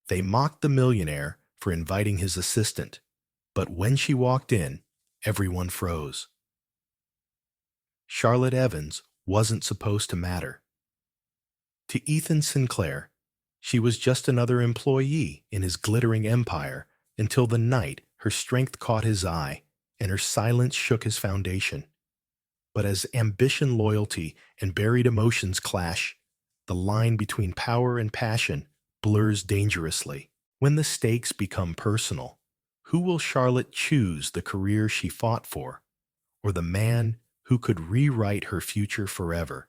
They mocked the millionaire for inviting his assistant, but when she walked in, everyone froze. Charlotte Evans wasn't supposed to matter. To Ethan Sinclair, she was just another employee in his glittering empire until the night her strength caught his eye and her silence shook his foundation. But as ambition, loyalty, and buried emotions clash, the line between power and passion blurs dangerously. When the stakes become personal, who will Charlotte choose, the career she fought for, or the man who could rewrite her future forever?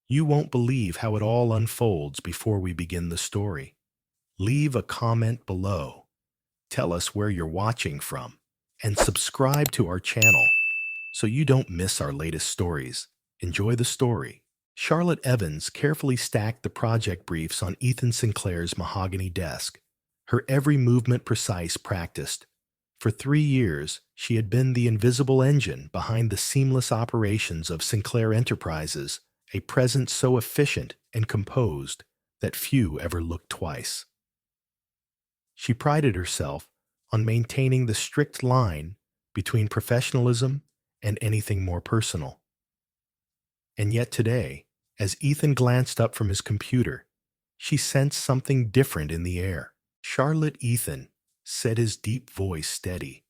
You won't believe how it all unfolds before we begin the story. Leave a comment below. Tell us where you're watching from, and subscribe to our channel so you don't miss our latest stories. Enjoy the story. Charlotte Evans carefully stacked the project briefs on Ethan Sinclair's mahogany desk, her every movement precise, practiced. For 3 years, she had been the invisible engine behind the seamless operations of Sinclair Enterprises, a presence so efficient and composed that few ever looked twice. She prided herself on maintaining the strict line between professionalism and anything more personal. And yet today, as Ethan glanced up from his computer, she sensed something different in the air. "Charlotte Ethan," said his deep voice, steady,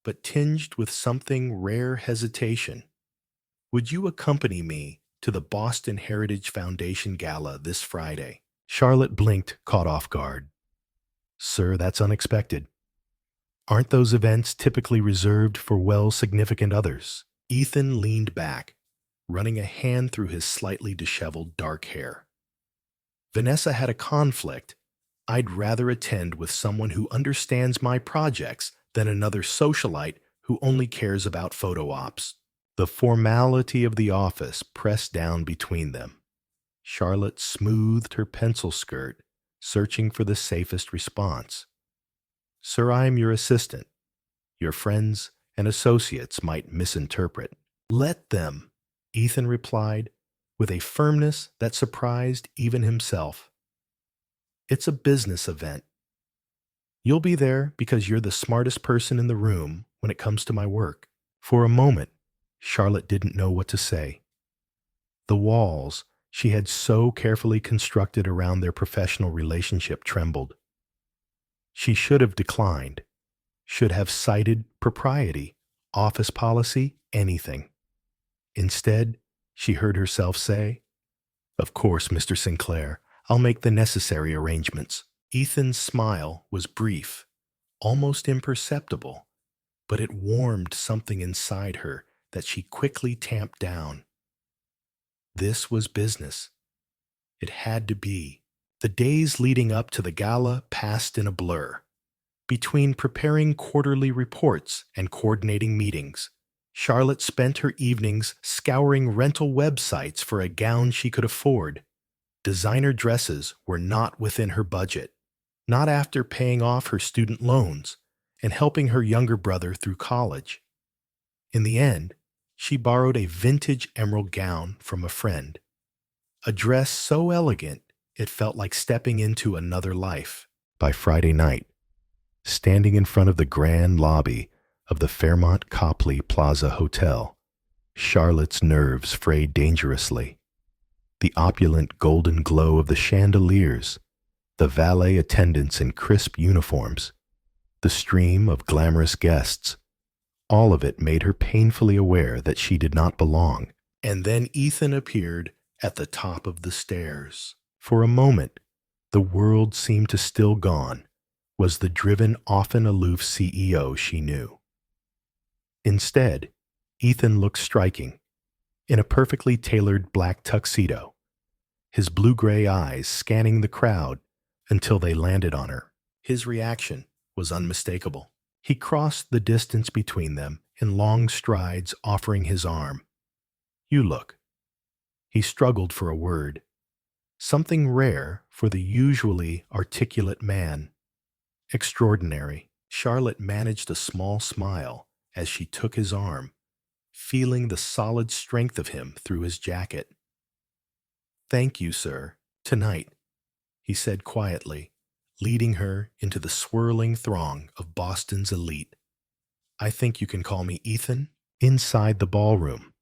but tinged with something rare hesitation. "Would you accompany me to the Boston Heritage Foundation Gala this Friday?" Charlotte blinked, caught off guard. "Sir, that's unexpected. Aren't those events typically reserved for well-significant others?" Ethan leaned back, running a hand through his slightly disheveled dark hair. "Vanessa had a conflict. I'd rather attend with someone who understands my projects than another socialite who only cares about photo ops." The formality of the office pressed down between them. Charlotte smoothed her pencil skirt, searching for the safest response. "Sir, I am your assistant. Your friends and associates might misinterpret." "Let them," Ethan replied, with a firmness that surprised even himself. "It's a business event. You'll be there because you're the smartest person in the room when it comes to my work." For a moment, Charlotte didn't know what to say. The walls she had so carefully constructed around their professional relationship trembled. She should have declined, should have cited propriety, office policy, anything. Instead, she heard herself say, "Of course, Mr. Sinclair, I'll make the necessary arrangements." Ethan's smile was brief, almost imperceptible, but it warmed something inside her that she quickly tamped down. This was business. It had to be. The days leading up to the gala passed in a blur. Between preparing quarterly reports and coordinating meetings, Charlotte spent her evenings scouring rental websites for a gown she could afford. Designer dresses were not within her budget, not after paying off her student loans and helping her younger brother through college. In the end, she borrowed a vintage emerald gown from a friend, a dress so elegant it felt like stepping into another life. By Friday night, standing in front of the grand lobby of the Fairmont Copley Plaza Hotel, Charlotte's nerves frayed dangerously. The opulent golden glow of the chandeliers, the valet attendants in crisp uniforms, the stream of glamorous guests, all of it made her painfully aware that she did not belong. And then Ethan appeared at the top of the stairs. For a moment, the world seemed to still gone, was the driven, often aloof CEO she knew. Instead, Ethan looked striking, in a perfectly tailored black tuxedo, his blue-gray eyes scanning the crowd until they landed on her. His reaction was unmistakable. He crossed the distance between them in long strides, offering his arm. "You look." He struggled for a word, something rare for the usually articulate man. "Extraordinary." Charlotte managed a small smile as she took his arm, feeling the solid strength of him through his jacket. "Thank you, sir. Tonight," he said quietly, leading her into the swirling throng of Boston's elite. "I think you can call me Ethan." Inside the ballroom,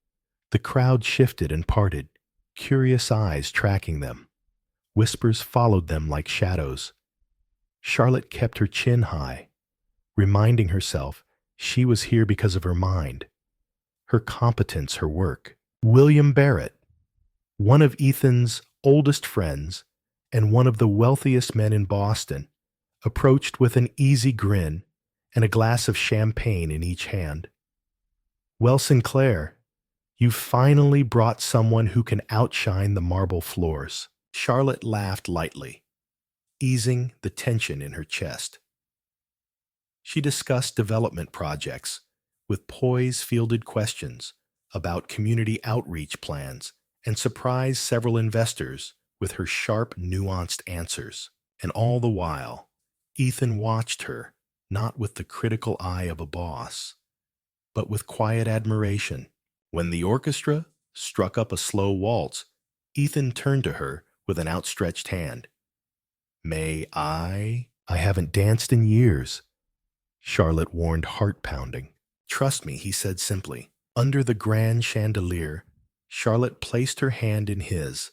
the crowd shifted and parted, curious eyes tracking them. Whispers followed them like shadows. Charlotte kept her chin high, reminding herself she was here because of her mind, her competence, her work. William Barrett, one of Ethan's oldest friends and one of the wealthiest men in Boston, approached with an easy grin and a glass of champagne in each hand. "Well, Sinclair, you finally brought someone who can outshine the marble floors." Charlotte laughed lightly, easing the tension in her chest. She discussed development projects with poise-fielded questions about community outreach plans and surprised several investors with her sharp, nuanced answers. And all the while, Ethan watched her, not with the critical eye of a boss, but with quiet admiration. When the orchestra struck up a slow waltz, Ethan turned to her with an outstretched hand. "May I?" "I haven't danced in years," Charlotte warned, heart-pounding. "Trust me," he said simply. Under the grand chandelier, Charlotte placed her hand in his.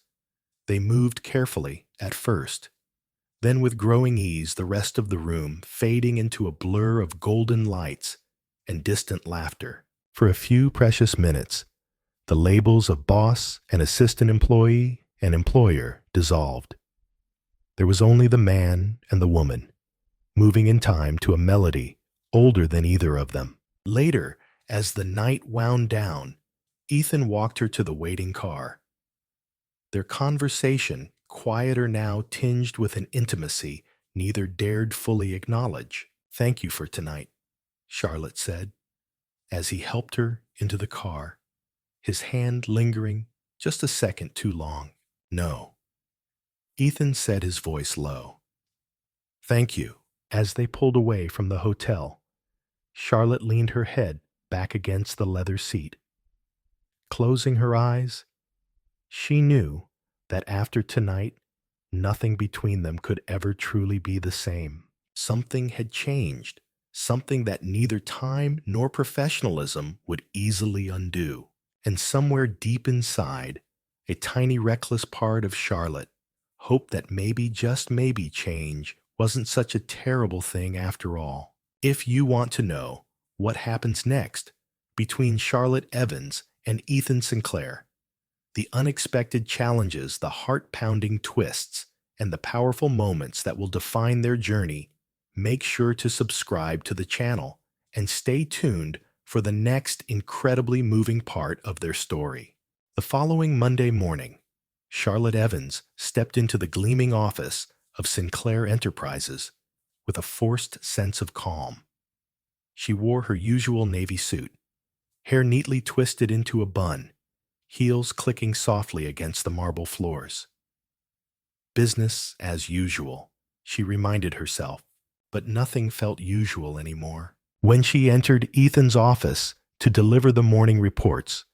They moved carefully at first, then with growing ease the rest of the room fading into a blur of golden lights and distant laughter. For a few precious minutes, the labels of boss and assistant employee and employer dissolved. There was only the man and the woman, moving in time to a melody older than either of them. Later, as the night wound down, Ethan walked her to the waiting car. Their conversation, quieter now, tinged with an intimacy neither dared fully acknowledge. "Thank you for tonight," Charlotte said, as he helped her into the car, his hand lingering just a second too long. "No," Ethan said, his voice low. "Thank you." As they pulled away from the hotel, Charlotte leaned her head back against the leather seat. Closing her eyes, she knew that after tonight, nothing between them could ever truly be the same. Something had changed, something that neither time nor professionalism would easily undo. And somewhere deep inside, a tiny reckless part of Charlotte hoped that maybe, just maybe, change wasn't such a terrible thing after all. If you want to know what happens next between Charlotte Evans and Ethan Sinclair, the unexpected challenges, the heart-pounding twists, and the powerful moments that will define their journey, make sure to subscribe to the channel and stay tuned for the next incredibly moving part of their story. The following Monday morning, Charlotte Evans stepped into the gleaming office of Sinclair Enterprises with a forced sense of calm. She wore her usual navy suit, hair neatly twisted into a bun, heels clicking softly against the marble floors. Business as usual, she reminded herself, but nothing felt usual anymore. When she entered Ethan's office to deliver the morning reports,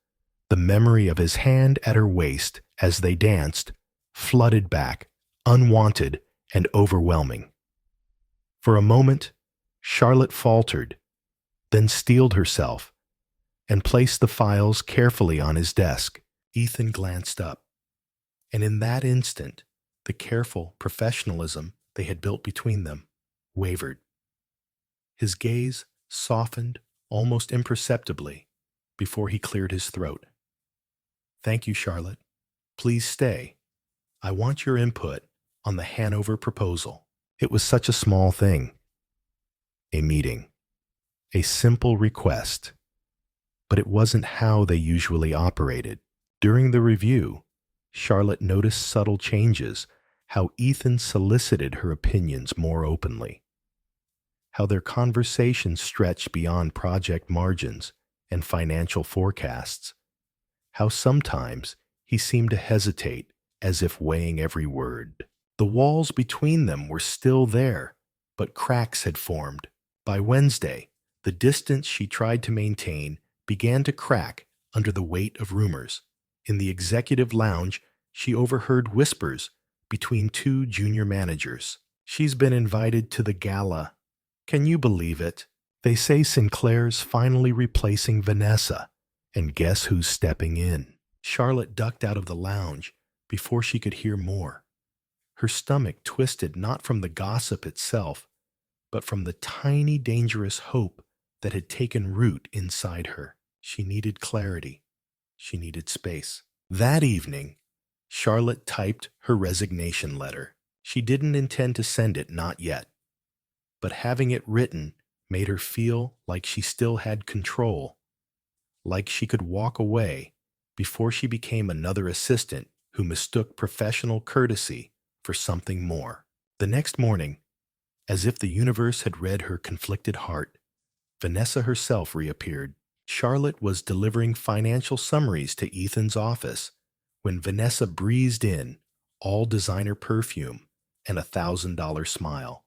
the memory of his hand at her waist as they danced flooded back, unwanted and overwhelming. For a moment, Charlotte faltered, then steeled herself and placed the files carefully on his desk. Ethan glanced up, and in that instant, the careful professionalism they had built between them wavered. His gaze softened almost imperceptibly before he cleared his throat. "Thank you, Charlotte. Please stay. I want your input on the Hanover proposal." It was such a small thing. A meeting. A simple request. But it wasn't how they usually operated. During the review, Charlotte noticed subtle changes, how Ethan solicited her opinions more openly, how their conversations stretched beyond project margins and financial forecasts, how sometimes he seemed to hesitate as if weighing every word. The walls between them were still there, but cracks had formed. By Wednesday, the distance she tried to maintain began to crack under the weight of rumors. In the executive lounge, she overheard whispers between two junior managers. She's been invited to the gala. Can you believe it? They say Sinclair's finally replacing Vanessa. And guess who's stepping in? Charlotte ducked out of the lounge before she could hear more. Her stomach twisted not from the gossip itself, but from the tiny, dangerous hope that had taken root inside her. She needed clarity. She needed space. That evening, Charlotte typed her resignation letter. She didn't intend to send it, not yet. But having it written made her feel like she still had control, like she could walk away before she became another assistant who mistook professional courtesy for something more. The next morning, as if the universe had read her conflicted heart, Vanessa herself reappeared. Charlotte was delivering financial summaries to Ethan's office when Vanessa breezed in, all designer perfume and $1,000 smile.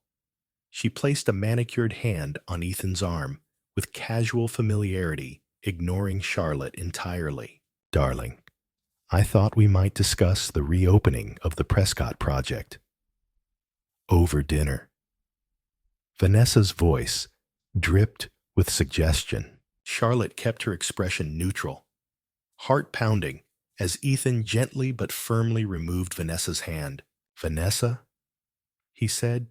She placed a manicured hand on Ethan's arm with casual familiarity, ignoring Charlotte entirely. Darling, I thought we might discuss the reopening of the Prescott project. Over dinner. Vanessa's voice dripped with suggestion. Charlotte kept her expression neutral, heart pounding, as Ethan gently but firmly removed Vanessa's hand. Vanessa, he said,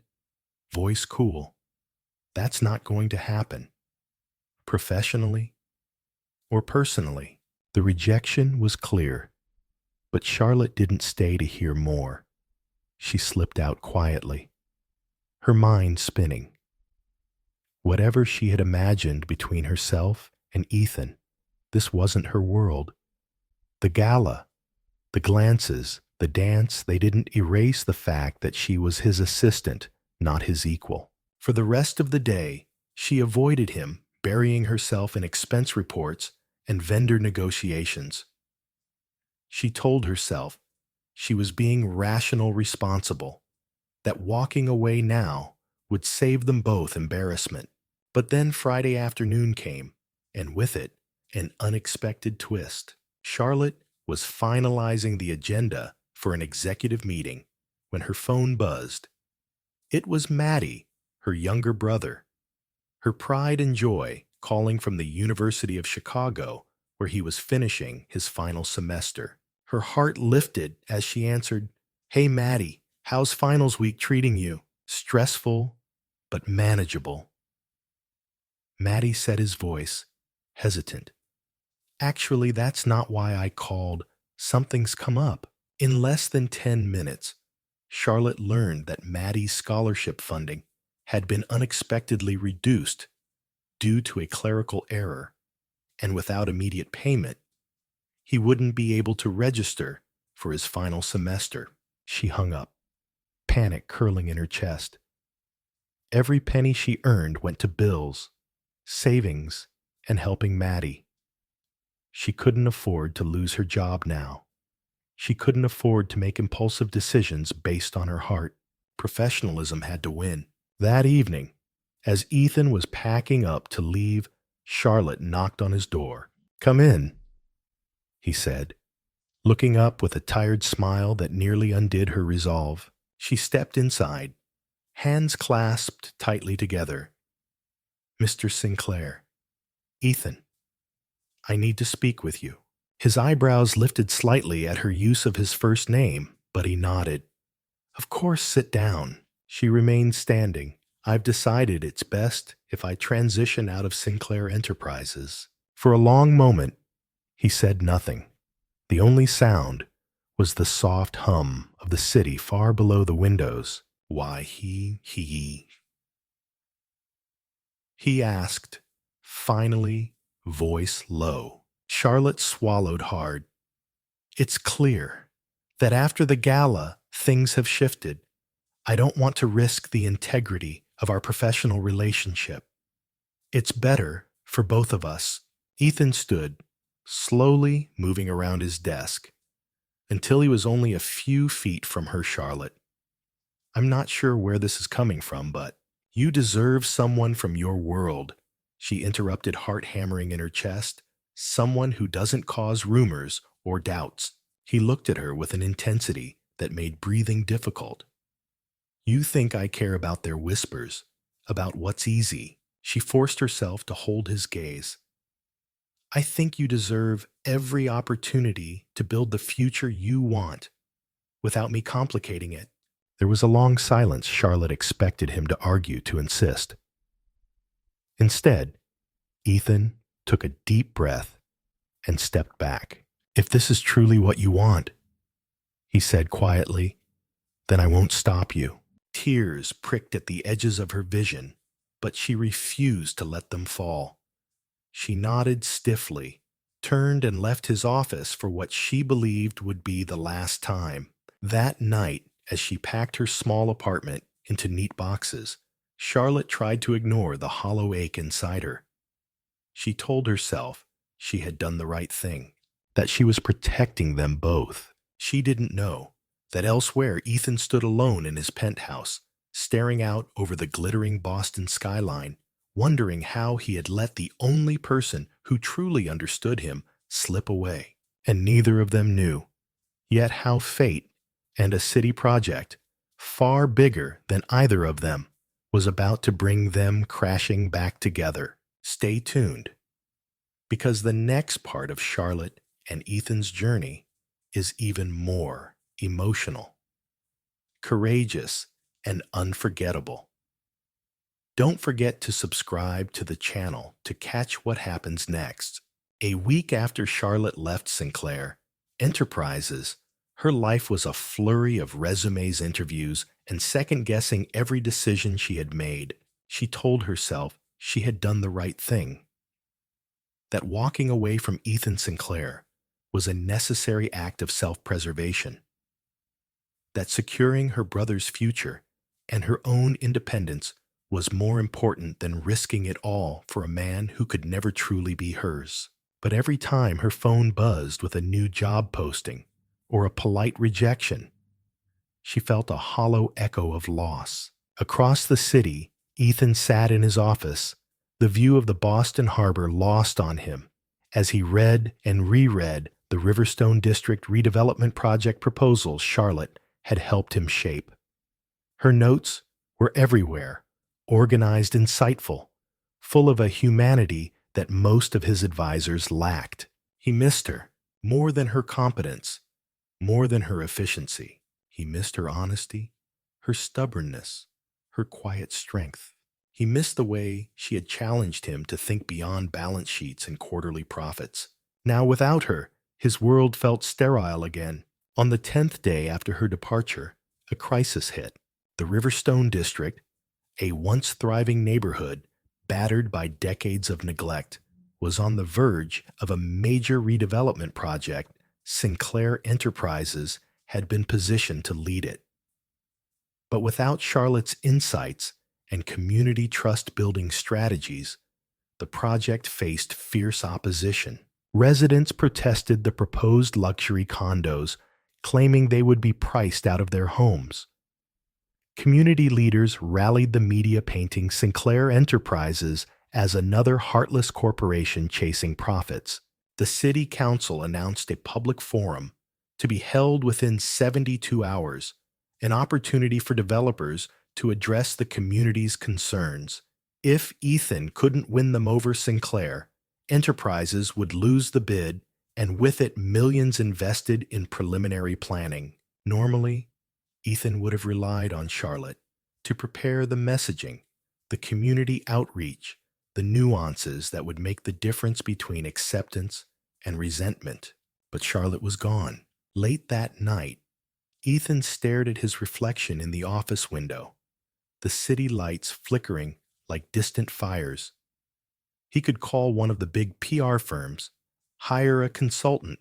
voice cool. That's not going to happen. Professionally or personally. The rejection was clear, but Charlotte didn't stay to hear more. She slipped out quietly, her mind spinning. Whatever she had imagined between herself and Ethan, this wasn't her world. The gala, the glances, the dance, they didn't erase the fact that she was his assistant, not his equal. For the rest of the day, she avoided him, burying herself in expense reports and vendor negotiations. She told herself she was being rational responsible, that walking away now would save them both embarrassment. But then Friday afternoon came, and with it, an unexpected twist. Charlotte was finalizing the agenda for an executive meeting when her phone buzzed. It was Maddie, her younger brother, her pride and joy, calling from the University of Chicago, where he was finishing his final semester. Her heart lifted as she answered, "Hey Maddie, how's finals week treating you?" "Stressful, but manageable." Maddie said, his voice hesitant. "Actually, that's not why I called. Something's come up." In less than 10 minutes, Charlotte learned that Maddie's scholarship funding had been unexpectedly reduced due to a clerical error, and without immediate payment, he wouldn't be able to register for his final semester. She hung up, panic curling in her chest. Every penny she earned went to bills, savings, and helping Maddie. She couldn't afford to lose her job now. She couldn't afford to make impulsive decisions based on her heart. Professionalism had to win. That evening, as Ethan was packing up to leave, Charlotte knocked on his door. "Come in," he said, looking up with a tired smile that nearly undid her resolve. She stepped inside, hands clasped tightly together. "Mr. Sinclair, Ethan, I need to speak with you." His eyebrows lifted slightly at her use of his first name, but he nodded. "Of course, sit down." She remained standing. "I've decided it's best if I transition out of Sinclair Enterprises." For a long moment, he said nothing. The only sound was the soft hum of the city far below the windows. "Why he asked, finally, voice low. Charlotte swallowed hard. "It's clear that after the gala, things have shifted. I don't want to risk the integrity of our professional relationship. It's better for both of us." Ethan stood, slowly moving around his desk, until he was only a few feet from her. "Charlotte, I'm not sure where this is coming from, but you deserve someone from your world," she interrupted, heart hammering in her chest. "Someone who doesn't cause rumors or doubts." He looked at her with an intensity that made breathing difficult. You think I care about their whispers, about what's easy. She forced herself to hold his gaze. I think you deserve every opportunity to build the future you want without me complicating it. There was a long silence Charlotte expected him to argue to insist. Instead, Ethan took a deep breath and stepped back. If this is truly what you want, he said quietly, then I won't stop you. Tears pricked at the edges of her vision, but she refused to let them fall. She nodded stiffly, turned and left his office for what she believed would be the last time. That night, as she packed her small apartment into neat boxes, Charlotte tried to ignore the hollow ache inside her. She told herself she had done the right thing, that she was protecting them both. She didn't know that elsewhere Ethan stood alone in his penthouse, staring out over the glittering Boston skyline, wondering how he had let the only person who truly understood him slip away. And neither of them knew yet how fate and a city project, far bigger than either of them, was about to bring them crashing back together. Stay tuned, because the next part of Charlotte and Ethan's journey is even more emotional, courageous, and unforgettable. Don't forget to subscribe to the channel to catch what happens next. A week after Charlotte left Sinclair Enterprises, her life was a flurry of resumes, interviews, and second-guessing every decision she had made. She told herself she had done the right thing, that walking away from Ethan Sinclair was a necessary act of self-preservation, that securing her brother's future and her own independence was more important than risking it all for a man who could never truly be hers. But every time her phone buzzed with a new job posting or a polite rejection, she felt a hollow echo of loss. Across the city, Ethan sat in his office, the view of the Boston harbor lost on him as he read and reread the Riverstone District redevelopment project proposals Charlotte had helped him shape. Her notes were everywhere, organized, insightful, full of a humanity that most of his advisors lacked. He missed her more than her competence, more than her efficiency. He missed her honesty, her stubbornness, her quiet strength. He missed the way she had challenged him to think beyond balance sheets and quarterly profits. Now, without her, his world felt sterile again. On the 10th day after her departure, a crisis hit. The Riverstone District, a once thriving neighborhood battered by decades of neglect, was on the verge of a major redevelopment project. Sinclair Enterprises had been positioned to lead it. But without Charlotte's insights and community trust-building strategies, the project faced fierce opposition. Residents protested the proposed luxury condos, claiming they would be priced out of their homes. Community leaders rallied the media, painting Sinclair Enterprises as another heartless corporation chasing profits. The city council announced a public forum to be held within 72 hours, an opportunity for developers to address the community's concerns. If Ethan couldn't win them over, Sinclair Enterprises would lose the bid, and with it millions invested in preliminary planning. Normally, Ethan would have relied on Charlotte to prepare the messaging, the community outreach, the nuances that would make the difference between acceptance and resentment. But Charlotte was gone. Late that night, Ethan stared at his reflection in the office window, the city lights flickering like distant fires. He could call one of the big PR firms, hire a consultant,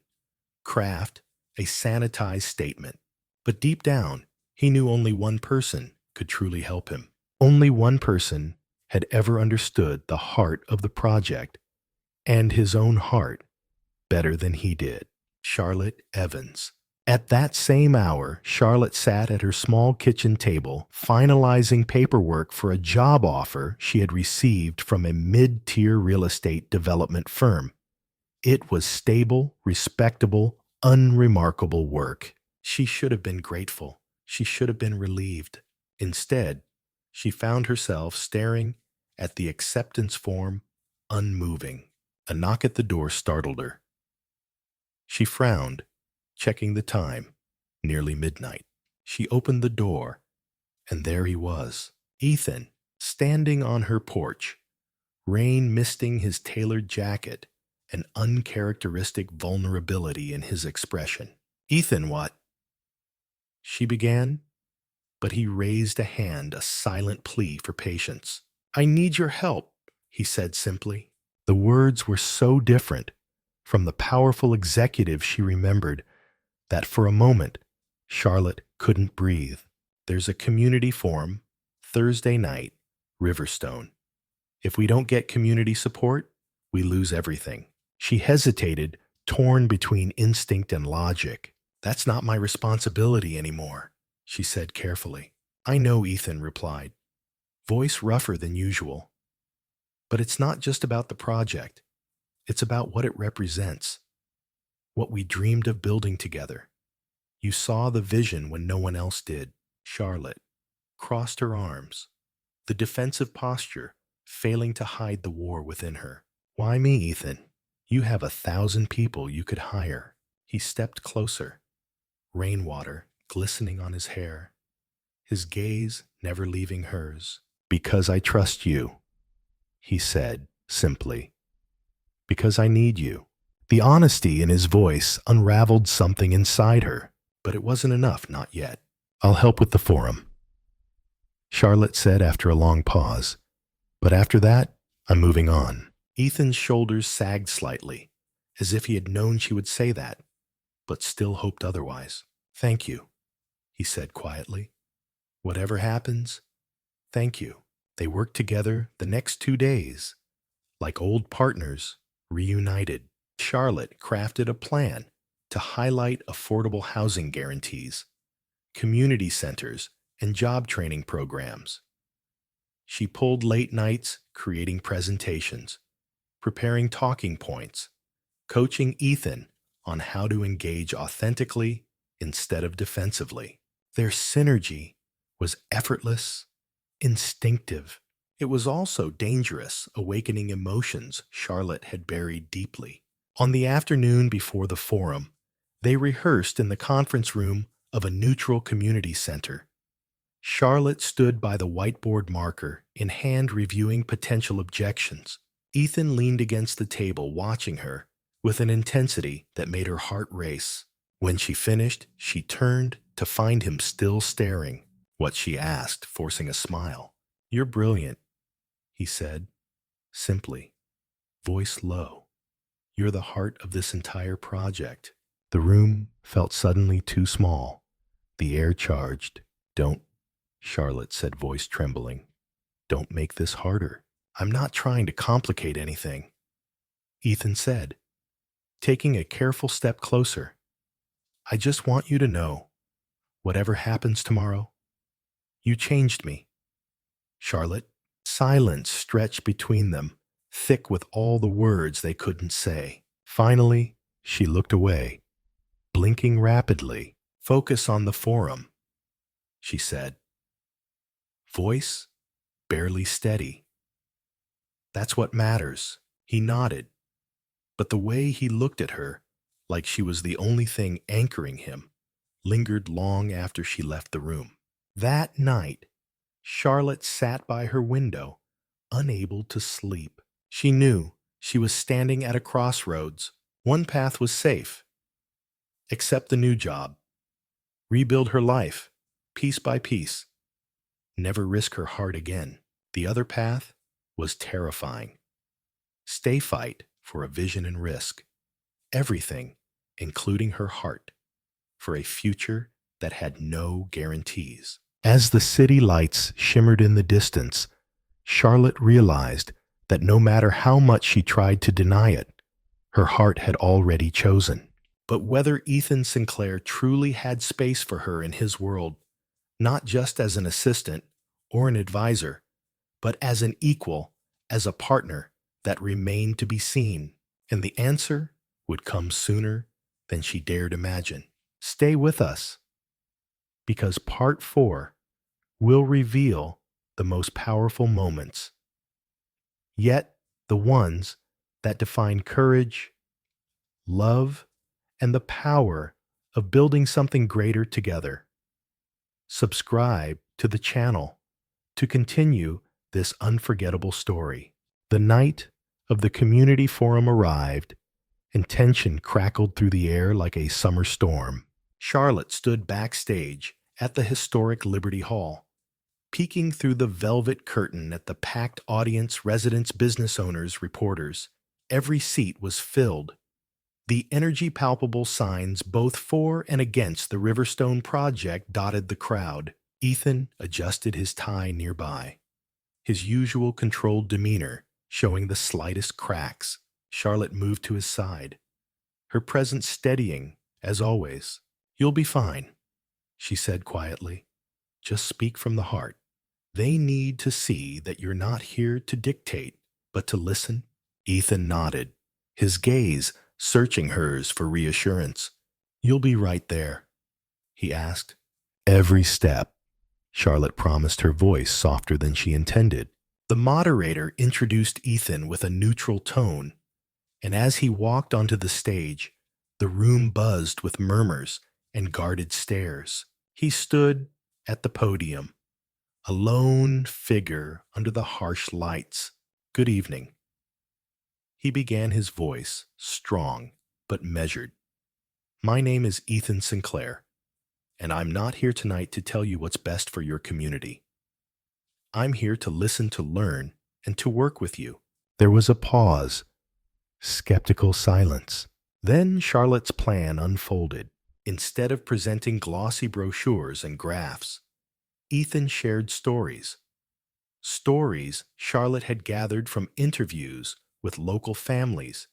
craft a sanitized statement. But deep down, he knew only one person could truly help him. Only one person had ever understood the heart of the project and his own heart better than he did: Charlotte Evans. At that same hour, Charlotte sat at her small kitchen table, finalizing paperwork for a job offer she had received from a mid-tier real estate development firm. It was stable, respectable, unremarkable work. She should have been grateful. She should have been relieved. Instead, she found herself staring at the acceptance form, unmoving. A knock at the door startled her. She frowned, checking the time, nearly midnight. She opened the door, and there he was, Ethan, standing on her porch, rain misting his tailored jacket, an uncharacteristic vulnerability in his expression. "Ethan, what?" she began, but he raised a hand, a silent plea for patience. "I need your help," he said simply. The words were so different from the powerful executive she remembered that for a moment Charlotte couldn't breathe. "There's a community forum, Thursday night, Riverstone. If we don't get community support, we lose everything." She hesitated, torn between instinct and logic. "That's not my responsibility anymore," she said carefully. "I know," Ethan replied, voice rougher than usual. "But it's not just about the project. It's about what it represents, what we dreamed of building together. You saw the vision when no one else did." Charlotte crossed her arms, the defensive posture failing to hide the war within her. "Why me, Ethan? You have 1,000 people you could hire." He stepped closer, rainwater glistening on his hair, his gaze never leaving hers. "Because I trust you," he said simply. "Because I need you." The honesty in his voice unraveled something inside her, but it wasn't enough, not yet. "I'll help with the forum," Charlotte said after a long pause. "But after that, I'm moving on." Ethan's shoulders sagged slightly, as if he had known she would say that, but still hoped otherwise. "Thank you," he said quietly. "Whatever happens, thank you." They worked together the next 2 days, like old partners, reunited. Charlotte crafted a plan to highlight affordable housing guarantees, community centers, and job training programs. She pulled late nights creating presentations, preparing talking points, coaching Ethan on how to engage authentically instead of defensively. Their synergy was effortless, instinctive. It was also dangerous, awakening emotions Charlotte had buried deeply. On the afternoon before the forum, they rehearsed in the conference room of a neutral community center. Charlotte stood by the whiteboard marker, in hand reviewing potential objections. Ethan leaned against the table, watching her with an intensity that made her heart race. When she finished, she turned to find him still staring. "What?" she asked, forcing a smile. "You're brilliant," he said, simply, voice low. "You're the heart of this entire project." The room felt suddenly too small, the air charged. "Don't," Charlotte said, voice trembling. "Don't make this harder." "I'm not trying to complicate anything," Ethan said, taking a careful step closer. "I just want you to know, whatever happens tomorrow, you changed me." Charlotte, silence stretched between them, thick with all the words they couldn't say. Finally, she looked away, blinking rapidly. "Focus on the forum," she said, voice barely steady. "That's what matters." He nodded, but the way he looked at her, like she was the only thing anchoring him, lingered long after she left the room. That night, Charlotte sat by her window, unable to sleep. She knew she was standing at a crossroads. One path was safe: accept the new job, rebuild her life, piece by piece, never risk her heart again. The other path was terrifying. Stay fight for a vision and risk everything, including her heart, for a future that had no guarantees. As the city lights shimmered in the distance, Charlotte realized that no matter how much she tried to deny it, her heart had already chosen. But whether Ethan Sinclair truly had space for her in his world, not just as an assistant or an advisor, but as an equal, as a partner, that remained to be seen. And the answer would come sooner than she dared imagine. Stay with us, because Part 4 will reveal the most powerful moments, yet the ones that define courage, love, and the power of building something greater together. Subscribe to the channel to continue this unforgettable story. The night of the community forum arrived, and tension crackled through the air like a summer storm. Charlotte stood backstage at the historic Liberty Hall, peeking through the velvet curtain at the packed audience, residents, business owners, reporters. Every seat was filled. The energy palpable signs both for and against the Riverstone project dotted the crowd. Ethan adjusted his tie nearby, his usual controlled demeanor showing the slightest cracks. Charlotte moved to his side, her presence steadying, as always. "You'll be fine," she said quietly. "Just speak from the heart. They need to see that you're not here to dictate, but to listen." Ethan nodded, his gaze searching hers for reassurance. "You'll be right there?" he asked. "Every step," Charlotte promised, her voice softer than she intended. The moderator introduced Ethan with a neutral tone, and as he walked onto the stage, the room buzzed with murmurs and guarded stares. He stood at the podium, a lone figure under the harsh lights. "Good evening." He began, his voice strong but measured. "My name is Ethan Sinclair, and I'm not here tonight to tell you what's best for your community. I'm here to listen, to learn, and to work with you." There was a pause, skeptical silence. Then Charlotte's plan unfolded. Instead of presenting glossy brochures and graphs, Ethan shared stories. Stories Charlotte had gathered from interviews with local families,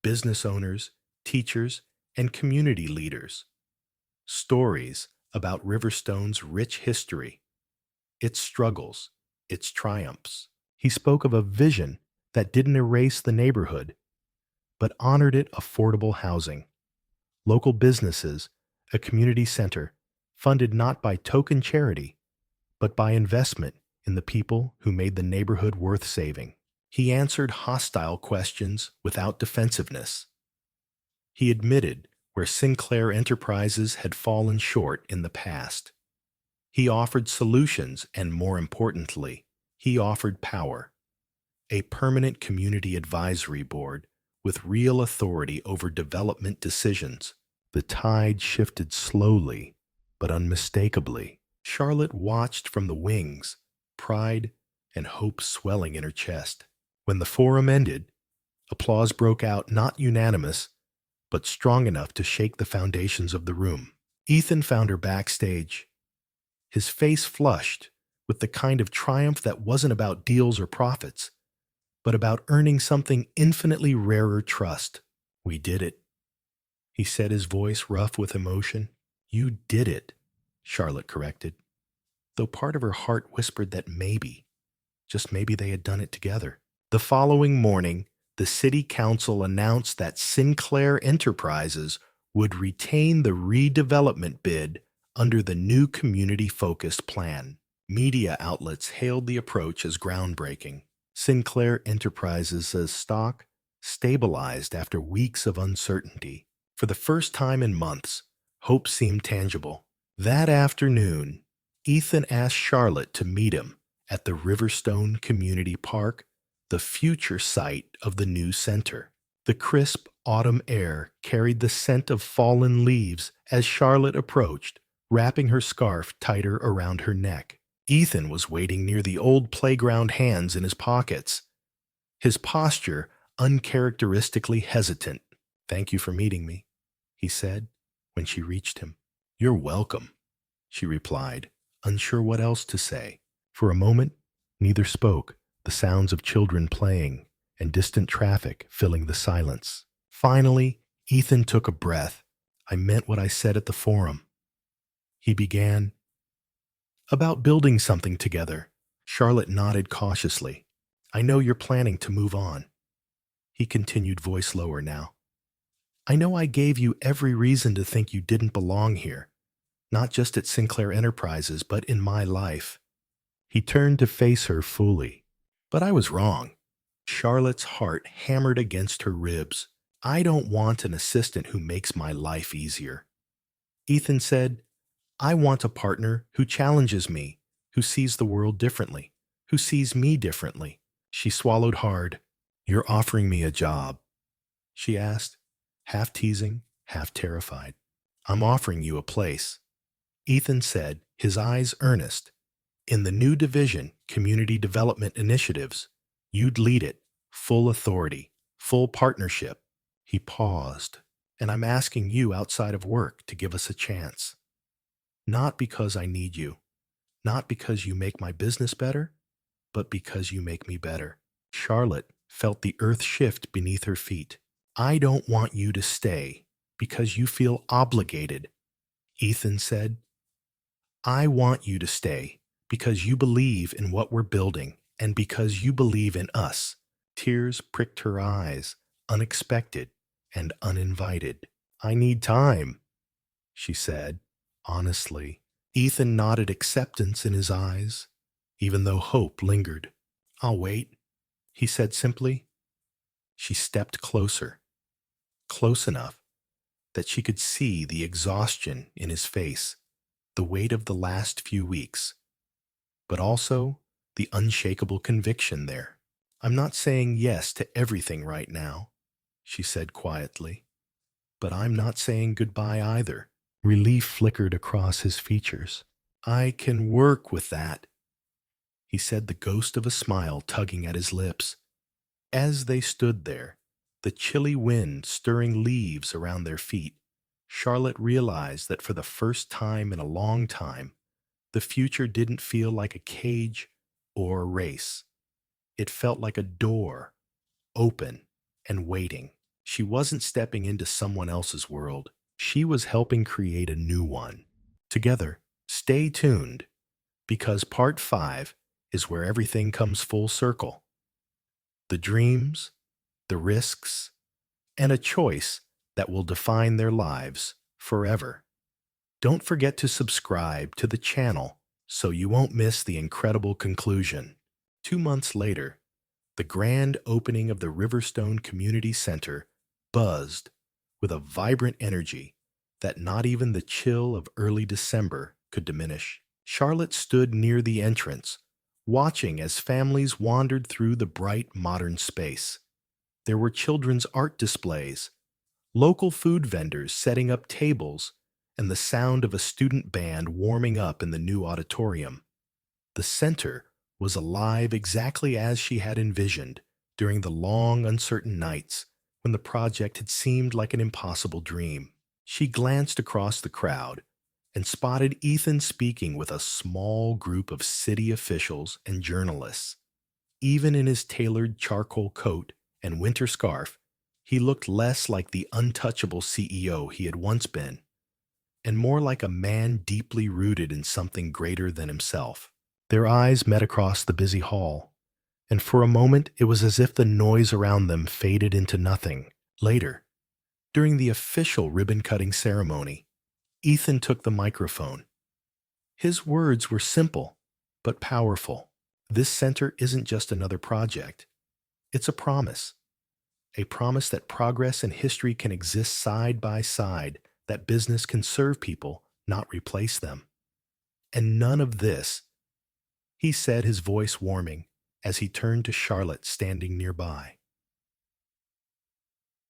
business owners, teachers, and community leaders. Stories about Riverstone's rich history, its struggles, its triumphs. He spoke of a vision that didn't erase the neighborhood, but honored it: affordable housing, local businesses, a community center funded not by token charity, but by investment in the people who made the neighborhood worth saving. He answered hostile questions without defensiveness. He admitted where Sinclair Enterprises had fallen short in the past. He offered solutions, and more importantly, he offered power: a permanent community advisory board with real authority over development decisions. The tide shifted slowly but unmistakably. Charlotte watched from the wings, pride and hope swelling in her chest. When the forum ended, applause broke out, not unanimous, but strong enough to shake the foundations of the room. Ethan found her backstage, his face flushed with the kind of triumph that wasn't about deals or profits, but about earning something infinitely rarer: trust. "We did it," he said, his voice rough with emotion. "You did it," Charlotte corrected, though part of her heart whispered that maybe, just maybe, they had done it together. The following morning, the city council announced that Sinclair Enterprises would retain the redevelopment bid under the new community-focused plan. Media outlets hailed the approach as groundbreaking. Sinclair Enterprises' stock stabilized after weeks of uncertainty. For the first time in months, hope seemed tangible. That afternoon, Ethan asked Charlotte to meet him at the Riverstone Community Park, the future site of the new center. The crisp autumn air carried the scent of fallen leaves as Charlotte approached, wrapping her scarf tighter around her neck. Ethan was waiting near the old playground, hands in his pockets, his posture uncharacteristically hesitant. "Thank you for meeting me," he said when she reached him. "You're welcome," she replied, unsure what else to say. For a moment, neither spoke, the sounds of children playing and distant traffic filling the silence. Finally, Ethan took a breath. "I meant what I said at the forum," he began. "About building something together." Charlotte nodded cautiously. "I know you're planning to move on," he continued, voice lower now. "I know I gave you every reason to think you didn't belong here, not just at Sinclair Enterprises, but in my life. He turned to face her fully. But I was wrong. Charlotte's heart hammered against her ribs. I don't want an assistant who makes my life easier. Ethan said, I want a partner who challenges me, who sees the world differently, who sees me differently. She swallowed hard. You're offering me a job, she asked, half teasing, half terrified. I'm offering you a place. Ethan said, his eyes earnest. In the new division, Community Development Initiatives, you'd lead it, full authority, full partnership. He paused. And I'm asking you outside of work to give us a chance. Not because I need you, not because you make my business better, but because you make me better. Charlotte felt the earth shift beneath her feet. I don't want you to stay because you feel obligated, Ethan said. I want you to stay because you believe in what we're building and because you believe in us. Tears pricked her eyes, unexpected and uninvited. I need time, she said, honestly. Ethan nodded acceptance in his eyes, even though hope lingered. I'll wait, he said simply. She stepped closer, close enough that she could see the exhaustion in his face, the weight of the last few weeks, but also the unshakable conviction there. I'm not saying yes to everything right now, she said quietly, but I'm not saying goodbye either. Relief flickered across his features. I can work with that, he said, the ghost of a smile tugging at his lips. As they stood there, the chilly wind stirring leaves around their feet, Charlotte realized that for the first time in a long time, the future didn't feel like a cage or a race. It felt like a door, open and waiting. She wasn't stepping into someone else's world. She was helping create a new one. Together, stay tuned, because part 5 is where everything comes full circle. The dreams, the risks, and a choice that will define their lives forever. Don't forget to subscribe to the channel so you won't miss the incredible conclusion. 2 months later, the grand opening of the Riverstone Community Center buzzed with a vibrant energy that not even the chill of early December could diminish. Charlotte stood near the entrance, watching as families wandered through the bright modern space. There were children's art displays, local food vendors setting up tables, and the sound of a student band warming up in the new auditorium. The center was alive exactly as she had envisioned during the long, uncertain nights when the project had seemed like an impossible dream. She glanced across the crowd and spotted Ethan speaking with a small group of city officials and journalists. Even in his tailored charcoal coat and winter scarf, he looked less like the untouchable CEO he had once been, and more like a man deeply rooted in something greater than himself. Their eyes met across the busy hall, and for a moment it was as if the noise around them faded into nothing. Later, during the official ribbon-cutting ceremony, Ethan took the microphone. His words were simple, but powerful. This center isn't just another project. It's a promise that progress and history can exist side by side, that business can serve people, not replace them. And none of this, he said, his voice warming as he turned to Charlotte standing nearby,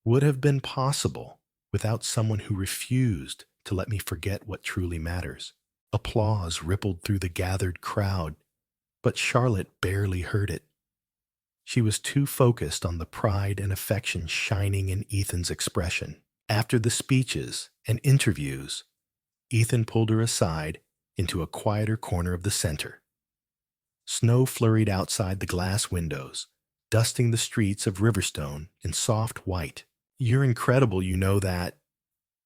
would have been possible without someone who refused to let me forget what truly matters. Applause rippled through the gathered crowd, but Charlotte barely heard it. She was too focused on the pride and affection shining in Ethan's expression. After the speeches and interviews, Ethan pulled her aside into a quieter corner of the center. Snow flurried outside the glass windows, dusting the streets of Riverstone in soft white. You're incredible, you know that,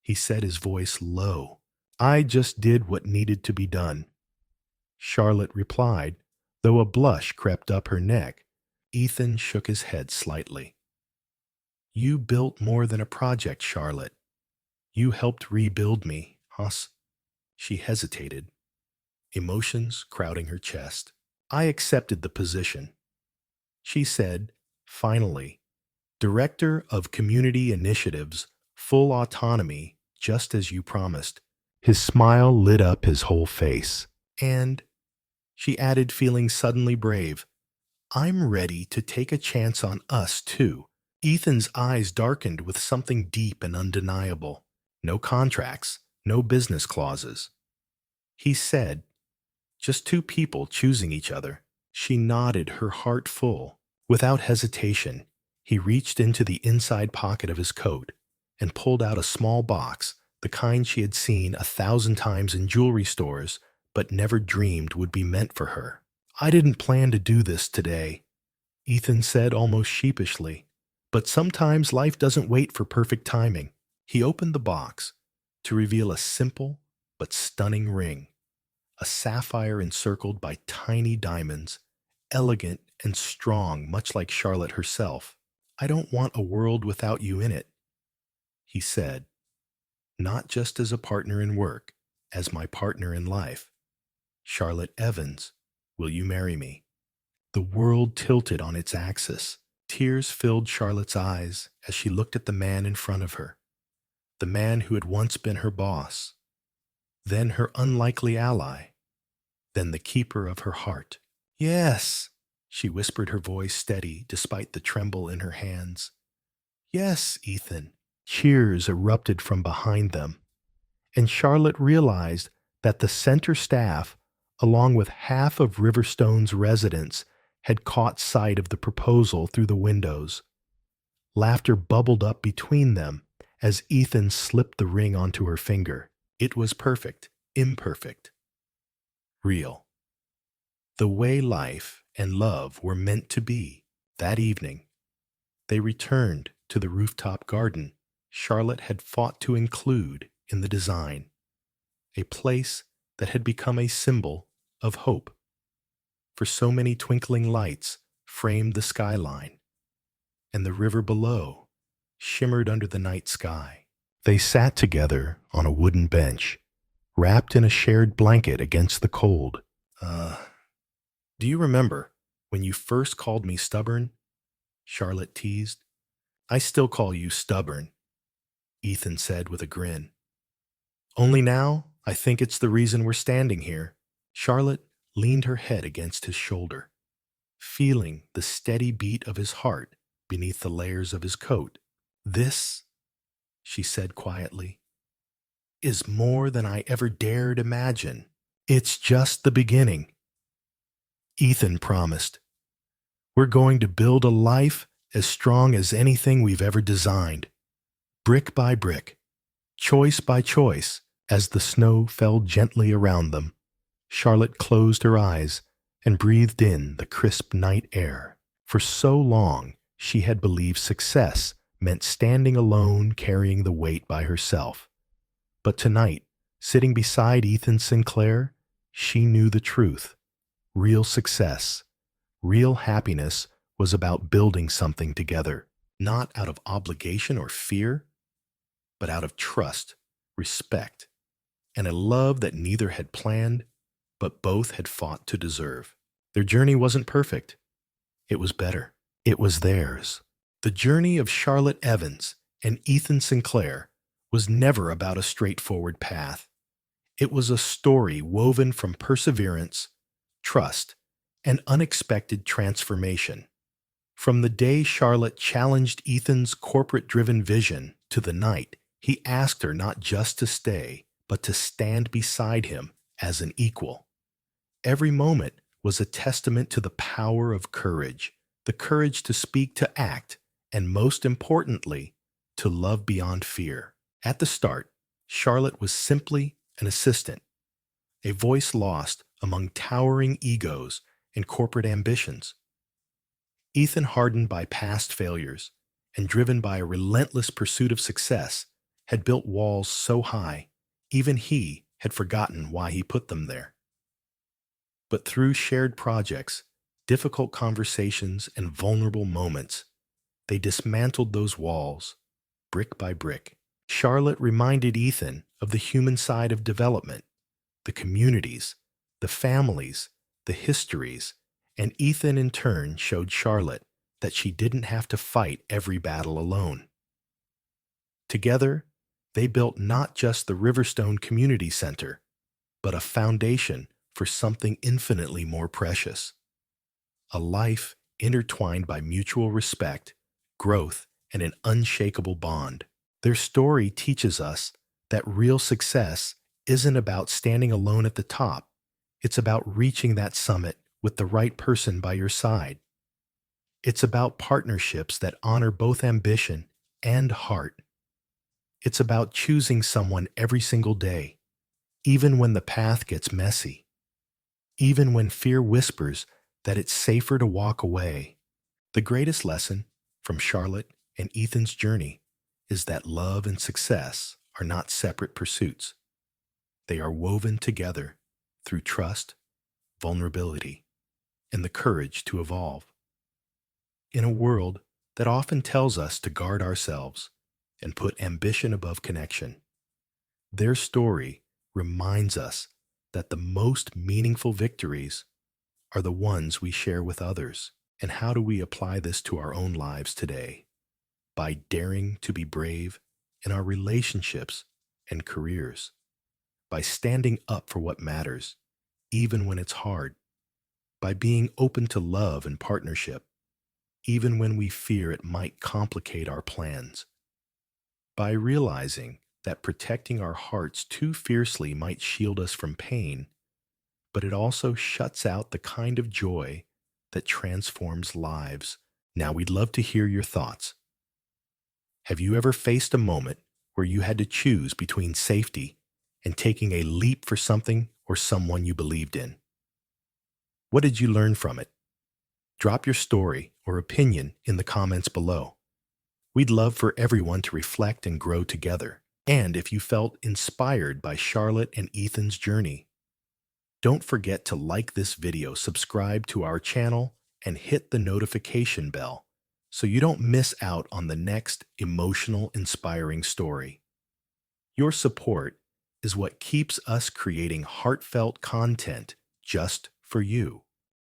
he said, his voice low. I just did what needed to be done, Charlotte replied, though a blush crept up her neck. Ethan shook his head slightly. You built more than a project, Charlotte. You helped rebuild me, Huss. She hesitated, emotions crowding her chest. I accepted the position, she said, finally. Director of Community Initiatives, full autonomy, just as you promised. His smile lit up his whole face. And, she added, feeling suddenly brave, I'm ready to take a chance on us, too. Ethan's eyes darkened with something deep and undeniable. No contracts, no business clauses. He said, just two people choosing each other. She nodded, her heart full. Without hesitation, he reached into the inside pocket of his coat and pulled out a small box, the kind she had seen 1,000 times in jewelry stores, but never dreamed would be meant for her. I didn't plan to do this today, Ethan said almost sheepishly, but sometimes life doesn't wait for perfect timing. He opened the box to reveal a simple but stunning ring, a sapphire encircled by tiny diamonds, elegant and strong, much like Charlotte herself. I don't want a world without you in it, he said, not just as a partner in work, as my partner in life. Charlotte Evans, will you marry me? The world tilted on its axis. Tears filled Charlotte's eyes as she looked at the man in front of her, the man who had once been her boss, then her unlikely ally, then the keeper of her heart. Yes, she whispered, her voice steady despite the tremble in her hands. Yes, Ethan. Cheers erupted from behind them, and Charlotte realized that the center staff, along with half of Riverstone's residents, had caught sight of the proposal through the windows. Laughter bubbled up between them as Ethan slipped the ring onto her finger. It was perfect, imperfect, real. The way life and love were meant to be. That evening, they returned to the rooftop garden Charlotte had fought to include in the design, a place that had become a symbol of hope. For so many twinkling lights framed the skyline, and the river below shimmered under the night sky. They sat together on a wooden bench, wrapped in a shared blanket against the cold. Do you remember when you first called me stubborn? Charlotte teased. I still call you stubborn, Ethan said with a grin. Only now, I think it's the reason we're standing here. Charlotte leaned her head against his shoulder, feeling the steady beat of his heart beneath the layers of his coat. This, she said quietly, is more than I ever dared imagine. It's just the beginning. Ethan promised. We're going to build a life as strong as anything we've ever designed. Brick by brick, choice by choice, as the snow fell gently around them, Charlotte closed her eyes and breathed in the crisp night air. For so long, she had believed success meant standing alone, carrying the weight by herself. But tonight, sitting beside Ethan Sinclair, she knew the truth. Real success, real happiness was about building something together, not out of obligation or fear, but out of trust, respect, and a love that neither had planned, but both had fought to deserve. Their journey wasn't perfect. It was better. It was theirs. The journey of Charlotte Evans and Ethan Sinclair was never about a straightforward path. It was a story woven from perseverance, trust, and unexpected transformation. From the day Charlotte challenged Ethan's corporate-driven vision to the night he asked her not just to stay, but to stand beside him as an equal. Every moment was a testament to the power of courage, the courage to speak, to act, and most importantly, to love beyond fear. At the start, Charlotte was simply an assistant, a voice lost among towering egos and corporate ambitions. Ethan, hardened by past failures and driven by a relentless pursuit of success, had built walls so high, even he had forgotten why he put them there. But through shared projects, difficult conversations, and vulnerable moments, they dismantled those walls, brick by brick. Charlotte reminded Ethan of the human side of development, the communities, the families, the histories, And Ethan, in turn, showed Charlotte that she didn't have to fight every battle alone. Together, they built not just the Riverstone Community Center, but a foundation for something infinitely more precious: a life intertwined by mutual respect, growth, and an unshakable bond. Their story teaches us that real success isn't about standing alone at the top. It's about reaching that summit with the right person by your side. It's about partnerships that honor both ambition and heart. It's about choosing someone every single day, even when the path gets messy, even when fear whispers that it's safer to walk away. The greatest lesson from Charlotte and Ethan's journey is that love and success are not separate pursuits. They are woven together through trust, vulnerability, and the courage to evolve. In a world that often tells us to guard ourselves and put ambition above connection, their story reminds us that the most meaningful victories are the ones we share with others. And how do we apply this to our own lives today? By daring to be brave in our relationships and careers, by standing up for what matters, even when it's hard, by being open to love and partnership, even when we fear it might complicate our plans, by realizing that protecting our hearts too fiercely might shield us from pain, but it also shuts out the kind of joy that transforms lives. Now, we'd love to hear your thoughts. Have you ever faced a moment where you had to choose between safety and taking a leap for something or someone you believed in? What did you learn from it? Drop your story or opinion in the comments below. We'd love for everyone to reflect and grow together. And if you felt inspired by Charlotte and Ethan's journey, don't forget to like this video, subscribe to our channel, and hit the notification bell so you don't miss out on the next emotional, inspiring story. Your support is what keeps us creating heartfelt content just for you.